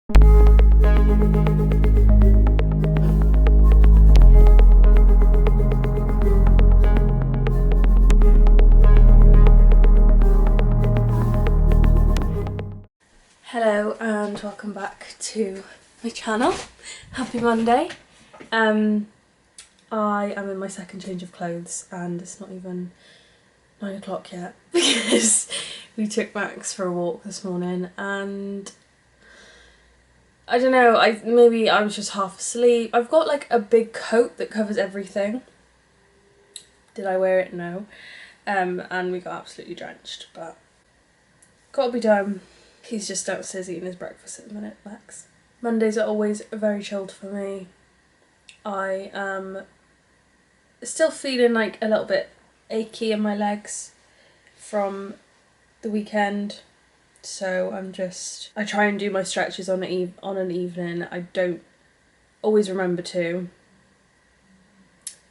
Hello and welcome back to my channel. Happy Monday. I am in my second change of clothes and it's not even 9 o'clock yet because we took Max for a walk this morning and I don't know, maybe I was just half asleep. I've got like a big coat that covers everything. Did I wear it? No. And we got absolutely drenched, but gotta be done. He's just downstairs eating his breakfast at the minute, Max. Mondays are always very chilled for me. I am still feeling like a little bit achy in my legs from the weekend. So I try and do my stretches on an evening. I don't always remember to,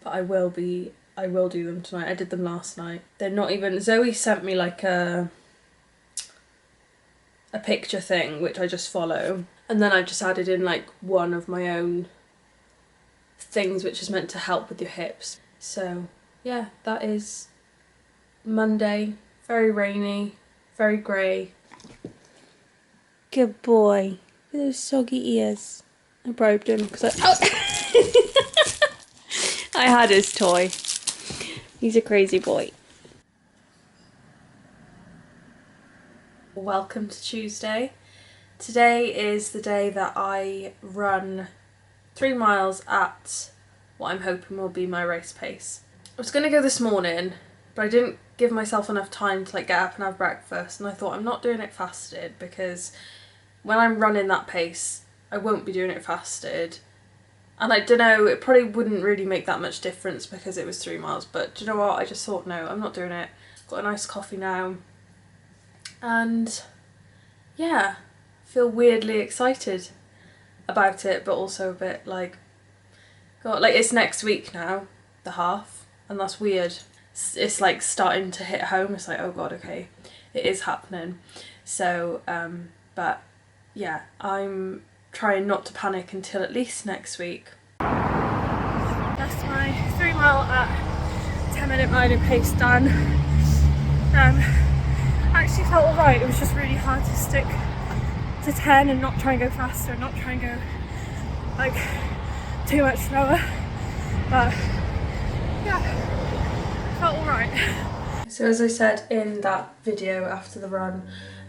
but I will do them tonight. I did them last night. They're not even, Zoe sent me like a picture thing which I just follow, and then I've just added in like one of my own things which is meant to help with your hips. So yeah, that is Monday. Very rainy, very grey. Good boy. Look at those soggy ears. I bribed him because I had his toy. He's a crazy boy. Welcome to Tuesday. Today is the day that I run 3 miles at what I'm hoping will be my race pace. I was going to go this morning, but I didn't give myself enough time to like get up and have breakfast, and I thought I'm not doing it fasted because when I'm running that pace I won't be doing it fasted, and I don't know, it probably wouldn't really make that much difference because it was 3 miles, but do you know what, I just thought no, I'm not doing it. Got a nice coffee now and yeah, feel weirdly excited about it, but also a bit like, God, like it's next week now, the half, and that's weird. It's like starting to hit home. It's like, oh God, okay, it is happening. So, but yeah, I'm trying not to panic until at least next week. That's my 3 mile at 10-minute miling pace done. Actually felt alright. It was just really hard to stick to 10 and not try and go faster and not try and go like too much slower, but yeah, felt alright. So as I said in that video after the run,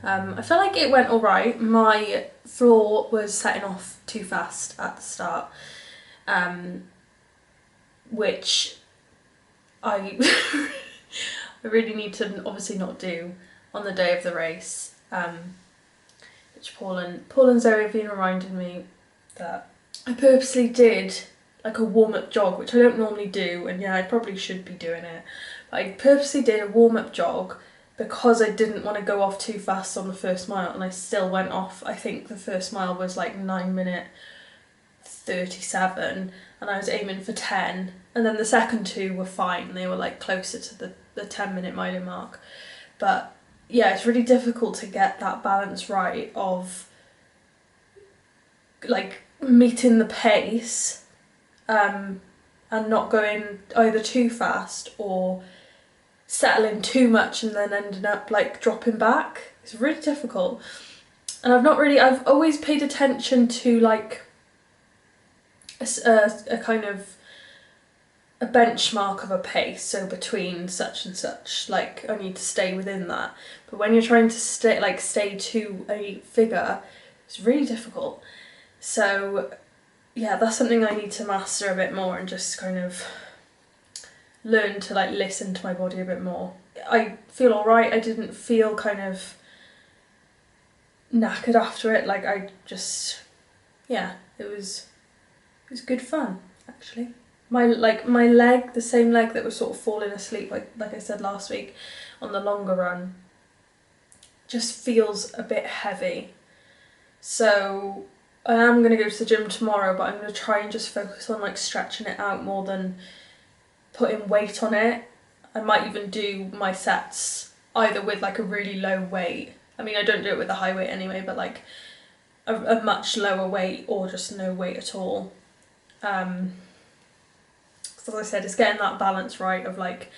I felt like it went alright. My floor was setting off too fast at the start, which I I really need to obviously not do on the day of the race, which Paul and Zoe have been reminding me that I purposely did like a warm-up jog, which I don't normally do, and yeah, I probably should be doing it, but I purposely did a warm-up jog because I didn't want to go off too fast on the first mile, and I still went off. I think the first mile was like 9:37 and I was aiming for 10, and then the second two were fine, they were like closer to the 10-minute miling mark. But yeah, it's really difficult to get that balance right of like meeting the pace and not going either too fast or settling too much and then ending up like dropping back. It's really difficult, and I've always paid attention to like a kind of a benchmark of a pace, so between such and such, like I need to stay within that. But when you're trying to stay to a figure, it's really difficult. So yeah, that's something I need to master a bit more and just kind of learn to like listen to my body a bit more. I feel alright. I didn't feel kind of knackered after it. Like I just, yeah, it was good fun actually. My leg, the same leg that was sort of falling asleep, like I said last week on the longer run, just feels a bit heavy. So I am going to go to the gym tomorrow, but I'm going to try and just focus on like stretching it out more than putting weight on it. I might even do my sets either with like a really low weight. I mean, I don't do it with a high weight anyway, but like a much lower weight or just no weight at all. As I said, it's getting that balance right of like,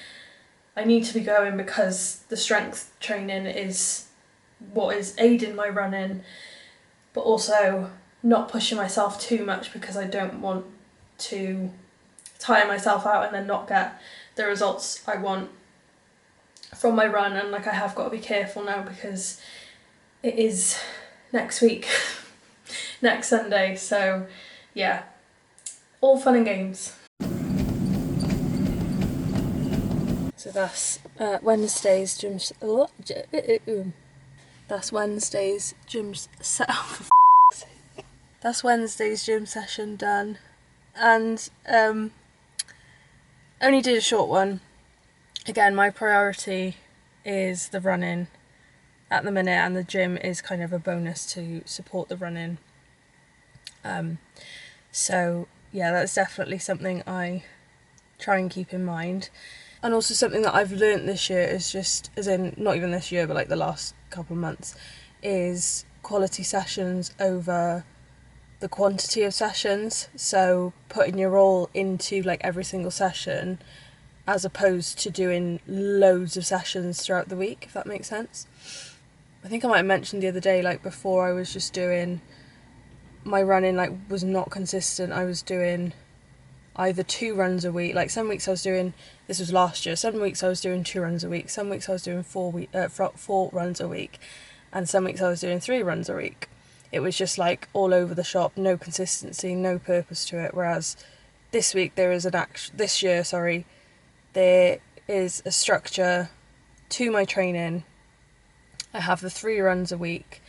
I need to be going because the strength training is what is aiding my running, but also not pushing myself too much because I don't want to tire myself out and then not get the results I want from my run. And like, I have got to be careful now because it is next week, next Sunday. So yeah, all fun and games. So that's Wednesday's gym. That's Wednesday's gym set. That's Wednesday's gym session done, and only did a short one. Again, my priority is the running at the minute, and the gym is kind of a bonus to support the running. So yeah, that's definitely something I try and keep in mind. And also something that I've learnt this year is just, as in not even this year but like the last couple of months, is quality sessions over the quantity of sessions. So putting your all into like every single session as opposed to doing loads of sessions throughout the week, if that makes sense. I think I might have mentioned the other day, like before I was just doing, my running like was not consistent. I was doing either 2 runs a week, like some weeks I was doing, this was last year, some weeks I was doing 2 runs a week, some weeks I was doing 4 runs a week, and some weeks I was doing 3 runs a week. It was just like all over the shop, no consistency, no purpose to it. Whereas this week there is this year, there is a structure to my training. I have the 3 runs a week.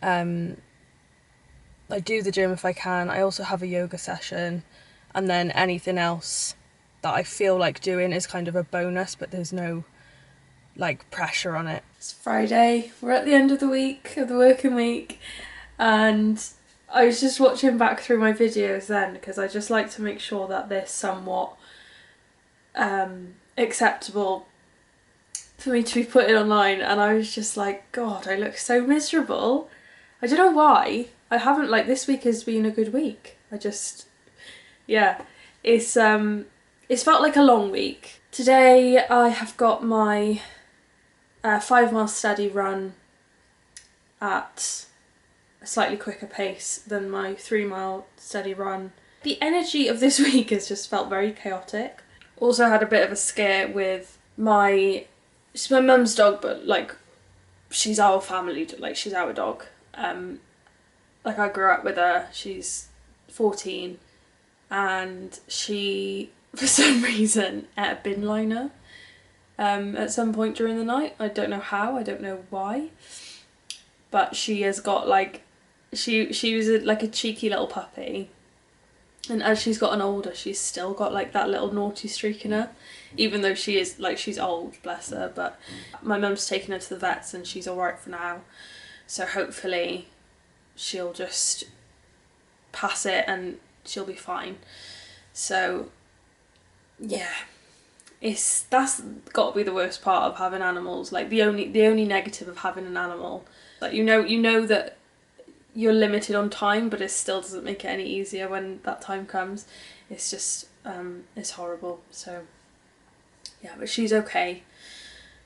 I do the gym if I can. I also have a yoga session. And then anything else that I feel like doing is kind of a bonus, but there's no like pressure on it. It's Friday, we're at the end of the week, of the working week, and I was just watching back through my videos then because I just like to make sure that they're somewhat acceptable for me to be putting online, and I was just like, God, I look so miserable. I don't know why. I haven't, like, this week has been a good week. Yeah, it's felt like a long week. Today I have got my 5 mile steady run at a slightly quicker pace than my 3 mile steady run. The energy of this week has just felt very chaotic. Also had a bit of a scare with she's my mum's dog, but like she's our family, like she's our dog. Like I grew up with her, she's 14. And she, for some reason, ate a bin liner at some point during the night. I don't know how, I don't know why. But she has got like, she was like a cheeky little puppy. And as she's gotten older, she's still got like that little naughty streak in her. Even though she is, like, she's old, bless her. But my mum's taken her to the vets and she's alright for now. So hopefully she'll just pass it and she'll be fine. So yeah, that's got to be the worst part of having animals. Like the only negative of having an animal, like you know that you're limited on time, but it still doesn't make it any easier when that time comes. It's just it's horrible. So yeah, but she's okay,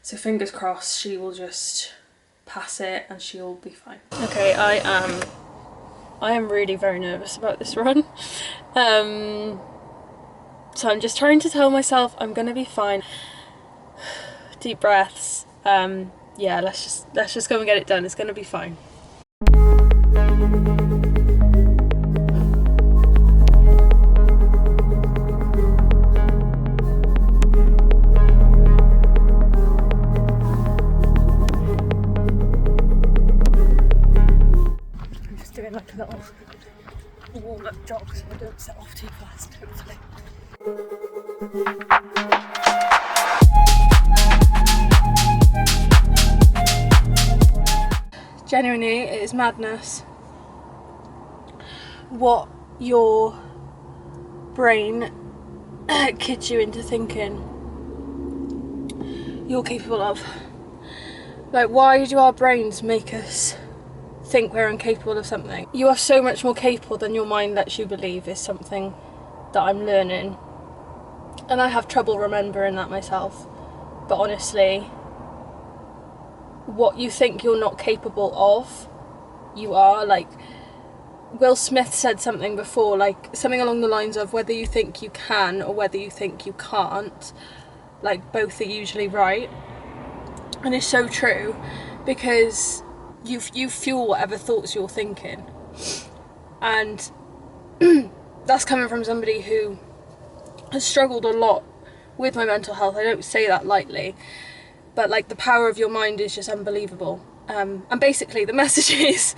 so fingers crossed she will just pass it and she'll be fine. Okay, I am really very nervous about this run. So I'm just trying to tell myself I'm gonna be fine. Deep breaths. Yeah, let's just go and get it done. It's gonna be fine. I'm just doing like a little warm-up jog so I don't set off too fast, hopefully. Genuinely, it is madness what your brain kids you into thinking you're capable of. Like, why do our brains make us think we're incapable of something. You are so much more capable than your mind lets you believe is something that I'm learning. And I have trouble remembering that myself. But honestly, what you think you're not capable of, you are. Like, Will Smith said something before, like something along the lines of whether you think you can or whether you think you can't, like both are usually right. And it's so true, because you fuel whatever thoughts you're thinking. And that's coming from somebody who has struggled a lot with my mental health. I don't say that lightly, but like the power of your mind is just unbelievable. And basically the message is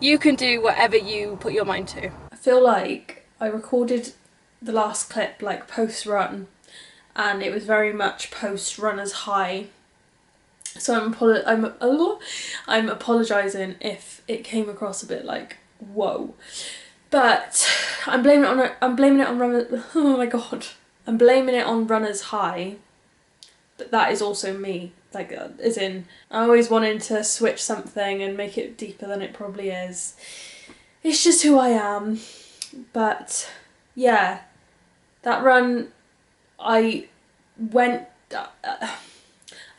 you can do whatever you put your mind to. I feel like I recorded the last clip like post-run, and it was very much post-runner's high. So I'm apologising if it came across a bit like whoa. But I'm blaming it on oh my god. I'm blaming it on runner's high. But that is also me. Like, as in, I always wanting to switch something and make it deeper than it probably is. It's just who I am. But yeah, that run, I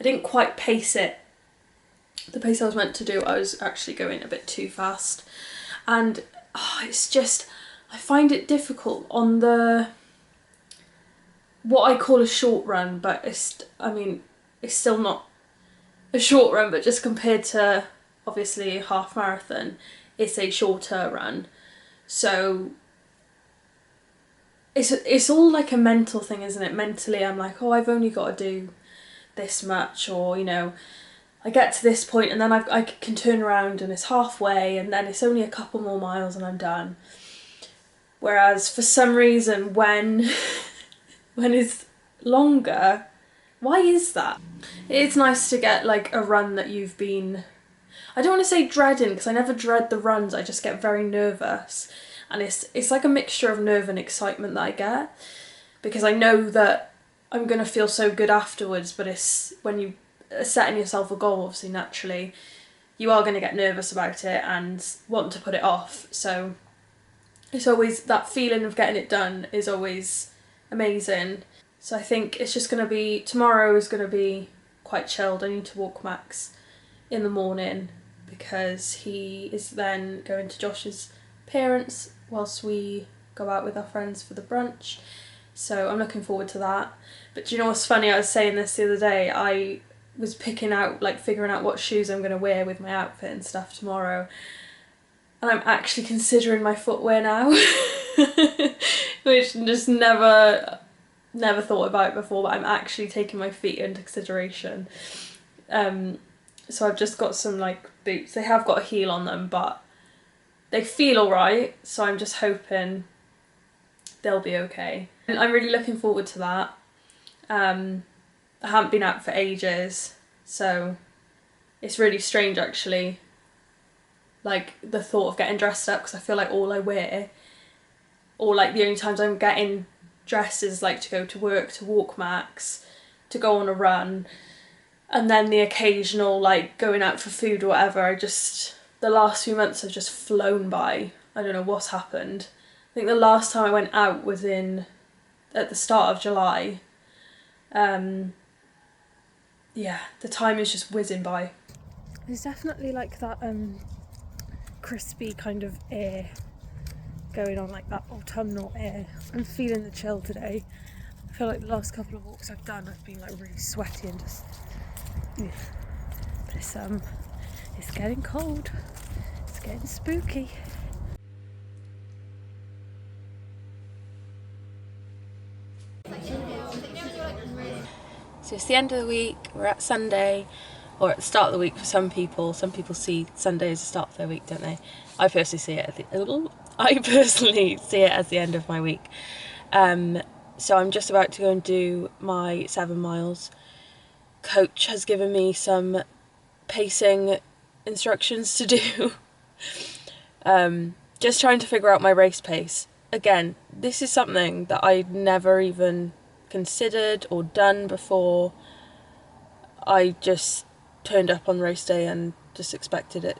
didn't quite pace it. The pace I was meant to do, I was actually going a bit too fast. And it's just, I find it difficult on the, what I call a short run, but it's still not a short run, but just compared to obviously a half marathon, it's a shorter run. So it's all like a mental thing, isn't it? Mentally I'm like, oh, I've only got to do this much, or you know, I get to this point and then I can turn around and it's halfway and then it's only a couple more miles and I'm done. Whereas for some reason when it's longer, why is that? It's nice to get like a run that you've been, I don't want to say dreading, because I never dread the runs, I just get very nervous. And it's like a mixture of nerve and excitement that I get, because I know that I'm going to feel so good afterwards. But it's when you are setting yourself a goal, obviously naturally you are going to get nervous about it and want to put it off. So it's always that feeling of getting it done is always amazing. So I think it's just going to be, tomorrow is going to be quite chilled. I need to walk Max in the morning because he is then going to Josh's parents whilst we go out with our friends for the brunch. So I'm looking forward to that. But do you know what's funny? I was saying this the other day. I was picking out, like figuring out what shoes I'm going to wear with my outfit and stuff tomorrow. And I'm actually considering my footwear now, which just never thought about before, but I'm actually taking my feet into consideration. So I've just got some like boots. They have got a heel on them, but they feel alright, so I'm just hoping they'll be okay. And I'm really looking forward to that. I haven't been out for ages, so it's really strange actually, like the thought of getting dressed up, because I feel like all I wear, or like the only times I'm getting dressed is like to go to work, to walk Max, to go on a run, and then the occasional like going out for food or whatever. The last few months have just flown by. I don't know what's happened. I think the last time I went out was at the start of July. Yeah, the time is just whizzing by. There's definitely like that crispy kind of air going on, like that autumnal air. I'm feeling the chill today. I feel like the last couple of walks I've done I've been like really sweaty and just but it's getting cold, it's getting spooky. So it's the end of the week, we're at Sunday, or at the start of the week for some people. Some people see Sunday as the start of their week, don't they? I personally see it as the end of my week. So I'm just about to go and do my 7 miles. Coach has given me some pacing instructions to do. Just trying to figure out my race pace. Again, this is something that I'd never even considered or done before. I just turned up on race day and just expected it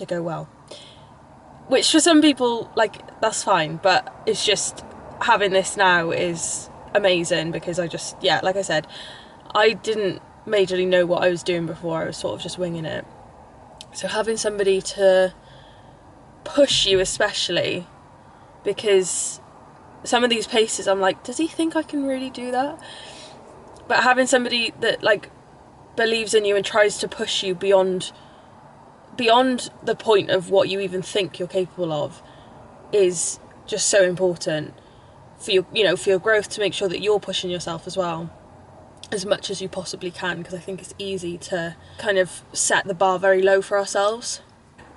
to go well. Which for some people, like, that's fine, but it's just, having this now is amazing because I just, yeah, like I said, I didn't majorly know what I was doing before. I was sort of just winging it. So having somebody to push you, especially, because some of these paces I'm like, does he think I can really do that? But having somebody that, like, believes in you and tries to push you beyond the point of what you even think you're capable of is just so important for your, you know, for your growth, to make sure that you're pushing yourself as well as much as you possibly can, because I think it's easy to kind of set the bar very low for ourselves.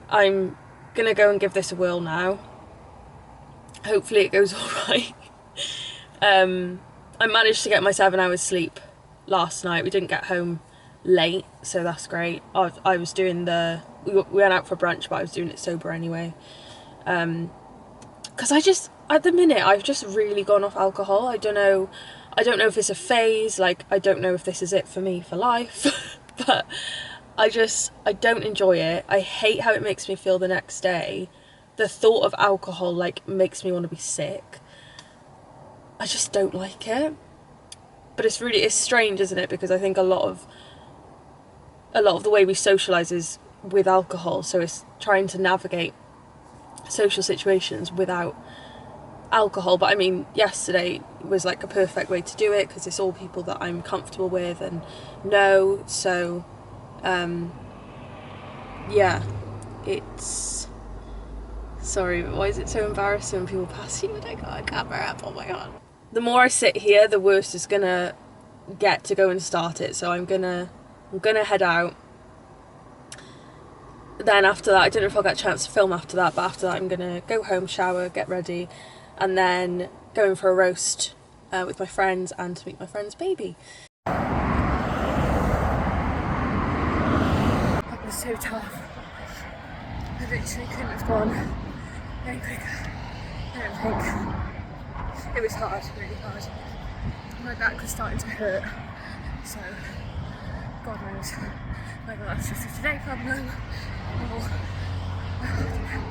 I'm gonna go and give this a whirl now. Hopefully it goes all right. I managed to get my 7 hours sleep last night. We didn't get home late, so that's great. I was doing we went out for brunch, but I was doing it sober anyway. Because at the minute, I've just really gone off alcohol. I don't know if it's a phase, like, I don't know if this is it for me for life, but I don't enjoy it. I hate how it makes me feel the next day. The thought of alcohol, like, makes me want to be sick. I just don't like it. But it's strange, isn't it? Because I think a lot of the way we socialise is with alcohol, so it's trying to navigate social situations without alcohol. But I mean, yesterday was like a perfect way to do it because it's all people that I'm comfortable with and know. So yeah, it's, sorry, but why is it so embarrassing when people pass you and I got a camera up? Oh my god. The more I sit here, the worse it's gonna get to go and start it. So I'm gonna head out. Then after that, I don't know if I'll get a chance to film after that, but after that I'm gonna go home, shower, get ready, and then go in for a roast with my friends and to meet my friend's baby. That was so tough. I literally couldn't have gone any quicker. I don't think. It was hard, really hard. My back was starting to hurt, so God knows whether that's just a today problem or I don't know.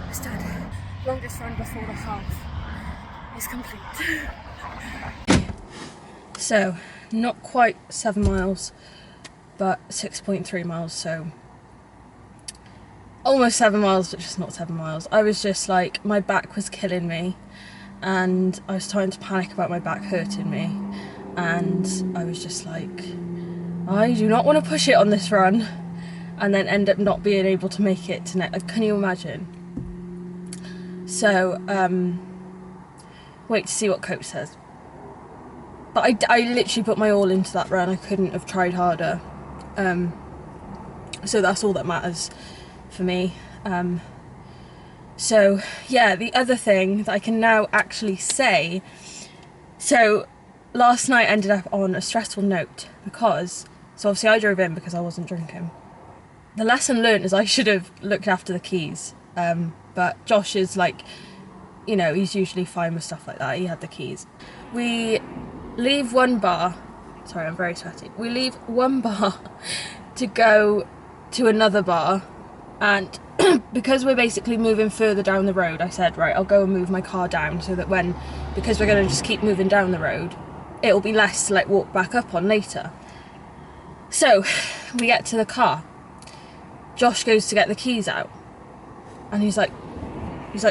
It's done. Longest run before the half is complete. So, not quite 7 miles, but 6.3 miles, so almost 7 miles, but just not 7 miles. I was just like, my back was killing me, and I was starting to panic about my back hurting me, and I was just like, I do not want to push it on this run and then end up not being able to make it to like, can you imagine? So wait to see what Coach says. But I literally put my all into that run. I couldn't have tried harder, so that's all that matters for me. So yeah, the other thing that I can now actually say, so last night ended up on a stressful note because, so obviously I drove in because I wasn't drinking. The lesson learned is I should have looked after the keys, but Josh is like, you know, he's usually fine with stuff like that. He had the keys. We leave one bar, sorry, I'm very sweaty. We leave one bar to go to another bar, and because we're basically moving further down the road, I said, right, I'll go and move my car down so that because we're going to just keep moving down the road, it'll be less to like walk back up on later. So we get to the car. Josh goes to get the keys out, and he's like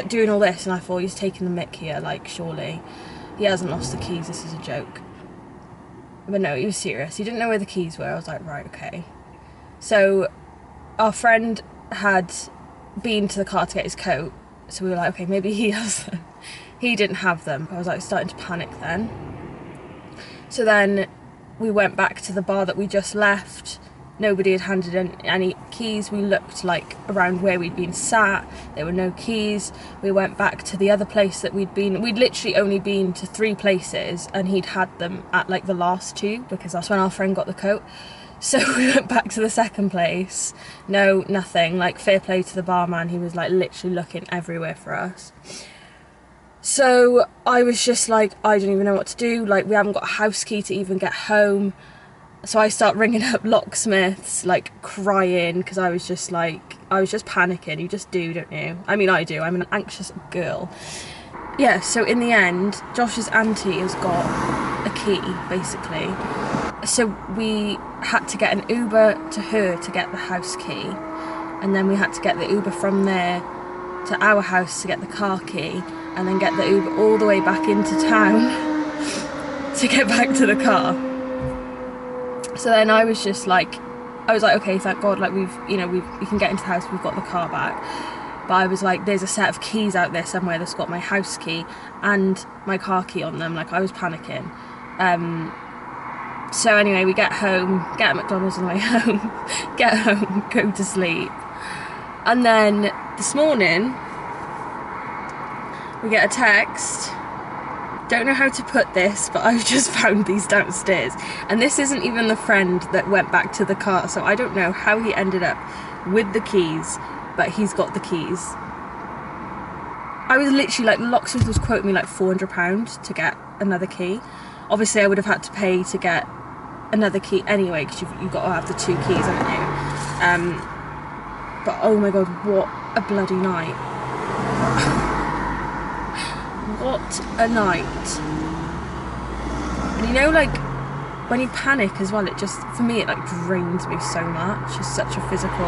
doing all this, and I thought, he's taking the mick here, like, surely he hasn't lost the keys, this is a joke. But no, he was serious. He didn't know where the keys were. I was like, right, okay. So our friend had been to the car to get his coat, so we were like, okay, maybe he has them. He didn't have them. I was like starting to panic then. So then we went back to the bar that we just left. Nobody had handed in any keys. We looked like around where we'd been sat. There were no keys. We went back to the other place that we'd been. We'd literally only been to 3 places, and he'd had them at like the last 2 because that's when our friend got the coat. So we went back to the second place. No, nothing. Like, fair play to the barman. He was like literally looking everywhere for us. So I was just like, I don't even know what to do. Like, we haven't got a house key to even get home. So I start ringing up locksmiths, like crying, because I was just like, I was just panicking. You just do, don't you? I mean, I do. I'm an anxious girl. Yeah, so in the end, Josh's auntie has got a key, basically. So we had to get an Uber to her to get the house key, and then we had to get the Uber from there to our house to get the car key, and then get the Uber all the way back into town to get back to the car. So then I was like, okay, thank God, like we can get into the house, we've got the car back. But I was like, there's a set of keys out there somewhere that's got my house key and my car key on them. Like, I was panicking. So anyway, we get home, get at McDonald's on the way home, get home, go to sleep. And then this morning, we get a text. Don't know how to put this, but I've just found these downstairs. And this isn't even the friend that went back to the car, so I don't know how he ended up with the keys, but he's got the keys. I was literally like, Locksmith was quoting me like £400 to get another key. Obviously I would have had to pay to get another key anyway, because you've got to have the 2 keys, haven't you? But oh my God, what a bloody night. What a night. And you know, like, when you panic as well, it just, for me, it like drains me so much. It's such a physical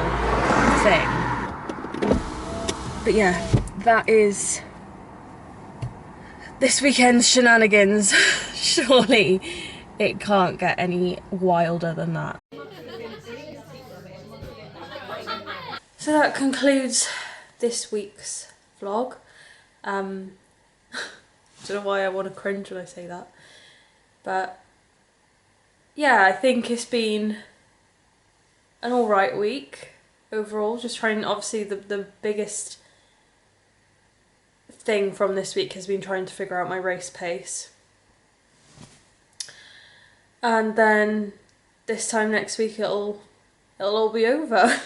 thing. But yeah, that is this weekend's shenanigans. Surely it can't get any wilder than that. So that concludes this week's vlog. I don't know why I want to cringe when I say that, but yeah, I think it's been an alright week overall. Just trying, obviously the biggest thing from this week has been trying to figure out my race pace. And then this time next week it'll all be over.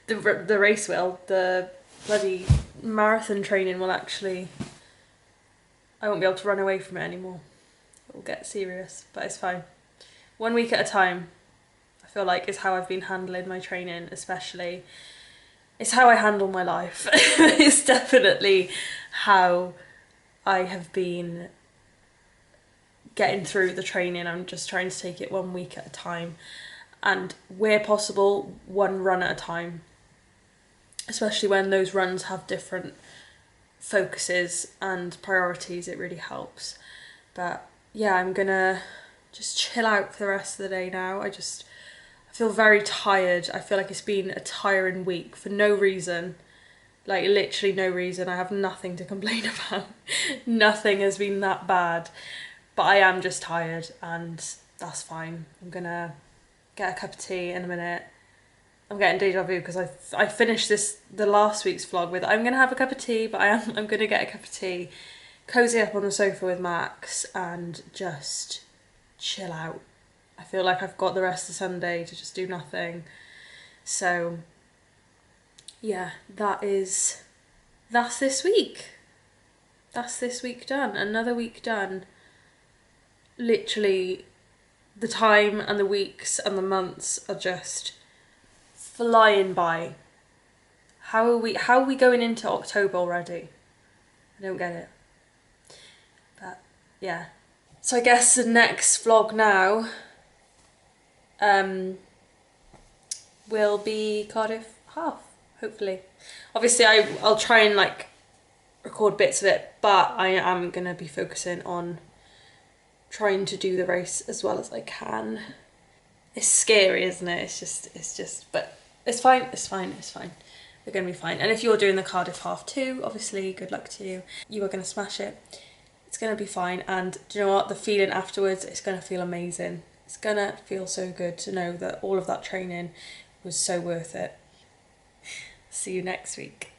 the race will, the bloody marathon training will actually, I won't be able to run away from it anymore. It will get serious, but it's fine. 1 week at a time, I feel like, is how I've been handling my training, especially. It's how I handle my life. It's definitely how I have been getting through the training. I'm just trying to take it 1 week at a time, and where possible, 1 run at a time. Especially when those runs have different focuses and priorities, it really helps. But yeah, I'm gonna just chill out for the rest of the day now. I feel very tired. I feel like it's been a tiring week for no reason. Like, literally no reason. I have nothing to complain about. Nothing has been that bad. But I am just tired, and that's fine. I'm gonna get a cup of tea in a minute. I'm getting deja vu because I finished the last week's vlog with I'm gonna have a cup of tea, but I'm gonna get a cup of tea, cozy up on the sofa with Max, and just chill out. I feel like I've got the rest of Sunday to just do nothing. So yeah, that's this week. That's this week done. Another week done. Literally, the time and the weeks and the months are just flying by. How are we going into October already? I don't get it. But yeah. So I guess the next vlog now will be Cardiff half, hopefully. Obviously I'll try and like record bits of it, but I am gonna be focusing on trying to do the race as well as I can. It's scary, isn't it? It's just, but it's fine, it's fine, it's fine. We're gonna be fine. And if you're doing the Cardiff half too, obviously good luck to you. You are gonna smash it. It's gonna be fine. And do you know what? The feeling afterwards, it's gonna feel amazing. It's gonna feel so good to know that all of that training was so worth it. See you next week.